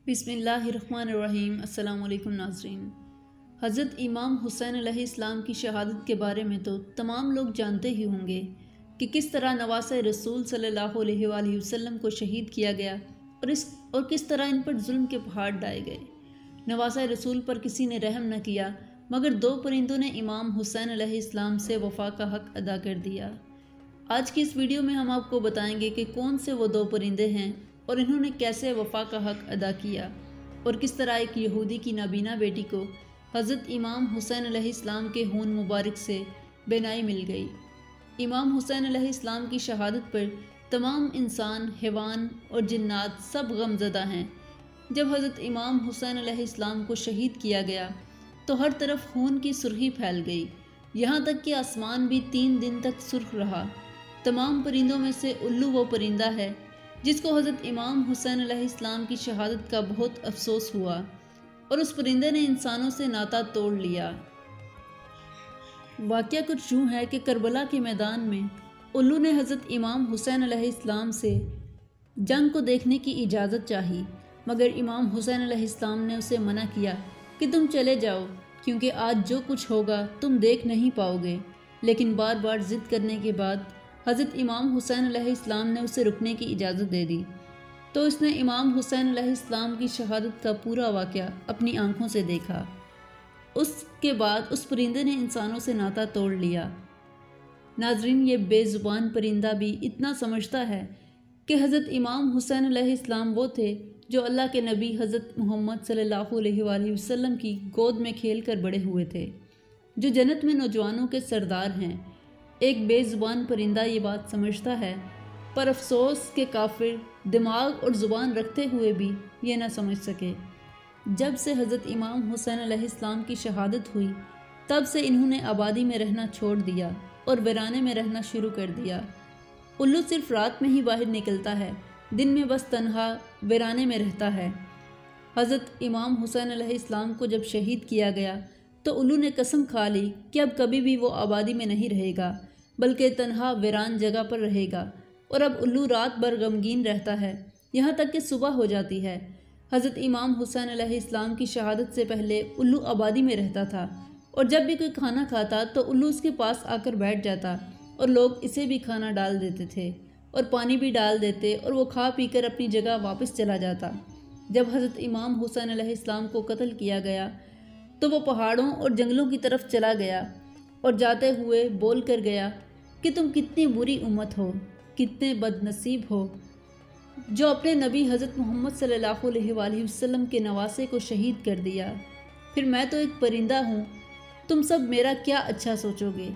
بسم اللہ الرحمن الرحیم۔ السلام علیکم ناظرین۔ حضرت امام حسین علیہ السلام کی شہادت کے بارے میں تو تمام لوگ جانتے ہی ہوں گے کہ کس طرح نواسۂ رسول صلی اللہ علیہ وآلہ وسلم کو شہید کیا گیا اور کس طرح ان پر ظلم کے پہاڑ ڈائے گئے۔ نواسۂ رسول پر کسی نے رحم نہ کیا مگر دو پرندوں نے امام حسین علیہ السلام سے وفا کا حق ادا کر دیا۔ آج کی اس ویڈیو میں ہم آپ کو بتائیں گے کہ کون سے وہ دو پرندے ہیں اور انہوں نے کیسے وفا کا حق ادا کیا اور کس طرح ایک یہودی کی نابینا بیٹی کو حضرت امام حسین علیہ السلام کے خون مبارک سے بینائی مل گئی۔ امام حسین علیہ السلام کی شہادت پر تمام انسان، حیوان اور جنات سب غم زدہ ہیں۔ جب حضرت امام حسین علیہ السلام کو شہید کیا گیا تو ہر طرف خون کی سرخی پھیل گئی، یہاں تک کہ آسمان بھی 3 دن تک سرخ رہا۔ تمام پرندوں میں سے الو وہ پرندہ ہے جس کو حضرت امام حسین علیہ السلام کی شہادت کا بہت افسوس ہوا اور اس پرندے نے انسانوں سے ناطہ توڑ لیا۔ واقعہ کچھ یوں ہے کہ کربلا کے میدان میں الو نے حضرت امام حسین علیہ السلام سے جنگ کو دیکھنے کی اجازت چاہی مگر امام حسین علیہ السلام نے اسے منع کیا کہ تم چلے جاؤ کیونکہ آج جو کچھ ہوگا تم دیکھ نہیں پاؤ گے، لیکن بار بار ضد کرنے کے بعد حضرت امام حسین علیہ السلام نے اسے رکنے کی اجازت دے دی تو اس نے امام حسین علیہ السلام کی شہادت کا پورا واقعہ اپنی آنکھوں سے دیکھا۔ اس کے بعد اس پرندے نے انسانوں سے ناطہ توڑ لیا۔ ناظرین، یہ بے زبان پرندہ بھی اتنا سمجھتا ہے کہ حضرت امام حسین علیہ السلام وہ تھے جو اللہ کے نبی حضرت محمد صلی اللہ علیہ وآلہ وسلم کی گود میں کھیل کر بڑے ہوئے تھے، جو جنت میں نوجوانوں کے سردار ہیں۔ ایک بے زبان پرندہ یہ بات سمجھتا ہے، پر افسوس کہ کافر دماغ اور زبان رکھتے ہوئے بھی یہ نہ سمجھ سکے۔ جب سے حضرت امام حسین علیہ السلام کی شہادت ہوئی تب سے انہوں نے آبادی میں رہنا چھوڑ دیا اور ویرانے میں رہنا شروع کر دیا۔ الو صرف رات میں ہی باہر نکلتا ہے، دن میں بس تنہا ویرانے میں رہتا ہے۔ حضرت امام حسین علیہ السلام کو جب شہید کیا گیا تو الو نے قسم کھا لی کہ اب کبھی بھی وہ آبادی میں نہیں رہے گا بلکہ تنہا ویران جگہ پر رہے گا، اور اب الو رات بھر غمگین رہتا ہے یہاں تک کہ صبح ہو جاتی ہے۔ حضرت امام حسین علیہ السلام کی شہادت سے پہلے الو آبادی میں رہتا تھا اور جب بھی کوئی کھانا کھاتا تو الو اس کے پاس آ کر بیٹھ جاتا اور لوگ اسے بھی کھانا ڈال دیتے تھے اور پانی بھی ڈال دیتے اور وہ کھا پی کر اپنی جگہ واپس چلا جاتا۔ جب حضرت امام حسین علیہ السلام کو قتل کیا گیا تو وہ پہاڑوں اور جنگلوں کی طرف چلا گیا اور جاتے ہوئے بول کر گیا کہ تم کتنی بری امت ہو، کتنے بد نصیب ہو جو اپنے نبی حضرت محمد صلی اللہ علیہ وآلہ وسلم کے نواسے کو شہید کر دیا۔ پھر میں تو ایک پرندہ ہوں، تم سب میرا کیا اچھا سوچو گے،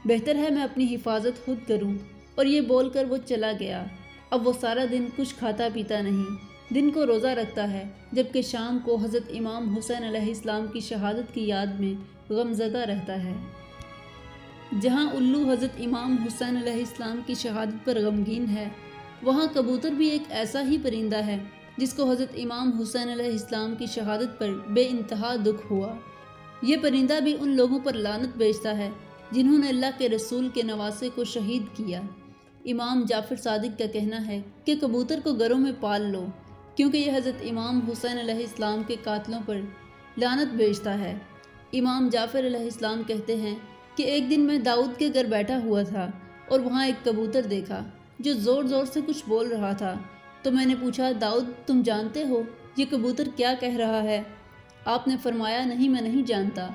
بہتر ہے میں اپنی حفاظت خود کروں۔ اور یہ بول کر وہ چلا گیا۔ اب وہ سارا دن کچھ کھاتا پیتا نہیں، دن کو روزہ رکھتا ہے، جبکہ شام کو حضرت امام حسین علیہ السلام کی شہادت کی یاد میں غمزدہ رہتا ہے۔ جہاں الو حضرت امام حسین علیہ السلام کی شہادت پر غمگین ہے، وہاں کبوتر بھی ایک ایسا ہی پرندہ ہے جس کو حضرت امام حسین علیہ السلام کی شہادت پر بے انتہا دکھ ہوا۔ یہ پرندہ بھی ان لوگوں پر لعنت بھیجتا ہے جنہوں نے اللہ کے رسول کے نواسے کو شہید کیا۔ امام جعفر صادق کا کہنا ہے کہ کبوتر کو گھروں میں پال لو کیونکہ یہ حضرت امام حسین علیہ السلام کے قاتلوں پر لعنت بھیجتا ہے۔ امام جعفر علیہ السلام کہتے ہیں کہ ایک دن میں داؤد کے گھر بیٹھا ہوا تھا اور وہاں ایک کبوتر دیکھا جو زور زور سے کچھ بول رہا تھا، تو میں نے پوچھا، داؤد تم جانتے ہو یہ کبوتر کیا کہہ رہا ہے؟ آپ نے فرمایا، نہیں میں نہیں جانتا۔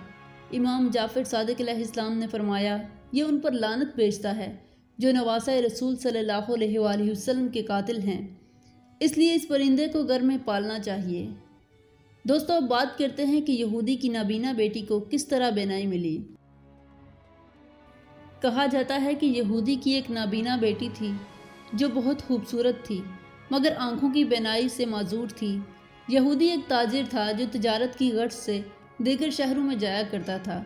امام جعفر صادق علیہ السلام نے فرمایا، یہ ان پر لعنت بھیجتا ہے جو نواسۂ رسول صلی اللہ علیہ وآلہ وسلم کے قاتل ہیں، اس لیے اس پرندے کو گھر میں پالنا چاہیے۔ دوستو، اب بات کرتے ہیں کہ یہودی کی نابینا بیٹی کو کس طرح بینائی ملی۔ کہا جاتا ہے کہ یہودی کی ایک نابینا بیٹی تھی جو بہت خوبصورت تھی مگر آنکھوں کی بینائی سے معذور تھی۔ یہودی ایک تاجر تھا جو تجارت کی غرض سے دیگر شہروں میں جایا کرتا تھا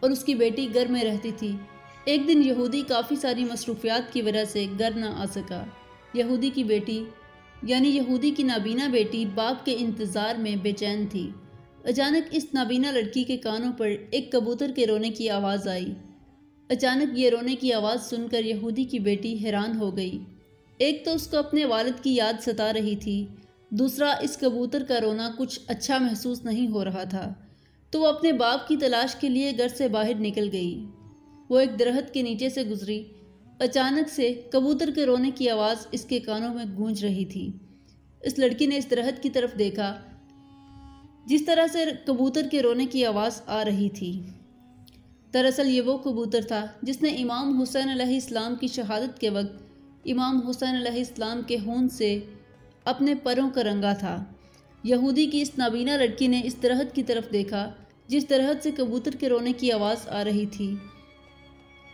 اور اس کی بیٹی گھر میں رہتی تھی۔ ایک دن یہودی کافی ساری مصروفیات کی وجہ سے گھر نہ آ سکا۔ یہودی کی بیٹی یعنی یہودی کی نابینا بیٹی باپ کے انتظار میں بے چین تھی۔ اچانک اس نابینا لڑکی کے کانوں پر ایک کبوتر کے رونے کی آواز آئی۔ اچانک یہ رونے کی آواز سن کر یہودی کی بیٹی حیران ہو گئی۔ ایک تو اس کو اپنے والد کی یاد ستا رہی تھی، دوسرا اس کبوتر کا رونا کچھ اچھا محسوس نہیں ہو رہا تھا، تو وہ اپنے باپ کی تلاش کے لیے گھر سے باہر نکل گئی۔ وہ ایک درخت کے نیچے سے گزری، اچانک سے کبوتر کے رونے کی آواز اس کے کانوں میں گونج رہی تھی۔ اس لڑکی نے اس درخت کی طرف دیکھا جس طرح سے کبوتر کے رونے کی آواز آ رہی تھی۔ دراصل یہ وہ کبوتر تھا جس نے امام حسین علیہ السلام کی شہادت کے وقت امام حسین علیہ السلام کے خون سے اپنے پروں کا رنگا تھا۔ یہودی کی اس نابینا لڑکی نے اس درخت کی طرف دیکھا جس درخت سے کبوتر کے رونے کی آواز آ رہی تھی،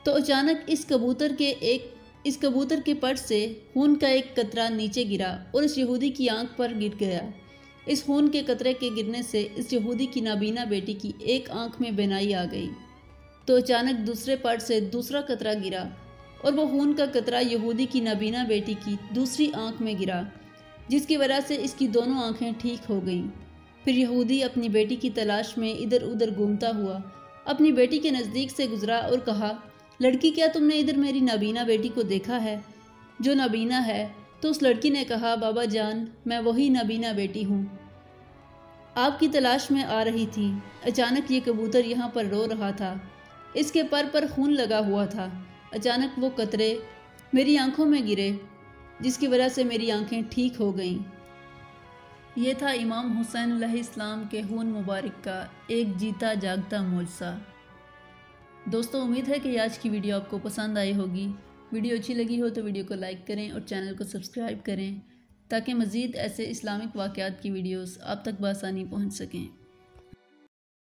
تو اچانک اس کبوتر کے پر سے خون کا ایک قطرہ نیچے گرا اور اس یہودی کی آنکھ پر گر گیا۔ اس خون کے قطرے کے گرنے سے اس یہودی کی نابینا بیٹی کی ایک آنکھ میں بینائی آ گئی، تو اچانک دوسرے پر سے دوسرا قطرہ گرا اور وہ خون کا قطرہ یہودی کی نابینا بیٹی کی دوسری آنکھ میں گرا، جس کی وجہ سے اس کی دونوں آنکھیں ٹھیک ہو گئیں۔ پھر یہودی اپنی بیٹی کی تلاش میں ادھر ادھر گھومتا ہوا اپنی بیٹی کے نزدیک سے گزرا اور کہا، لڑکی کیا تم نے ادھر میری نابینا بیٹی کو دیکھا ہے جو نابینا ہے؟ تو اس لڑکی نے کہا، بابا جان میں وہی نابینا بیٹی ہوں، آپ کی تلاش میں آ رہی تھی۔ اچانک یہ کبوتر یہاں پر رو رہا تھا، اس کے پر خون لگا ہوا تھا۔ اچانک وہ قطرے میری آنکھوں میں گرے جس کی وجہ سے میری آنکھیں ٹھیک ہو گئیں۔ یہ تھا امام حسین علیہ السلام کے خون مبارک کا ایک جیتا جاگتا معجزہ۔ دوستو امید ہے کہ آج کی ویڈیو آپ کو پسند آئی ہوگی۔ ویڈیو اچھی لگی ہو تو ویڈیو کو لائک کریں اور چینل کو سبسکرائب کریں تاکہ مزید ایسے اسلامک واقعات کی ویڈیوز آپ تک بآسانی پہنچ سکیں۔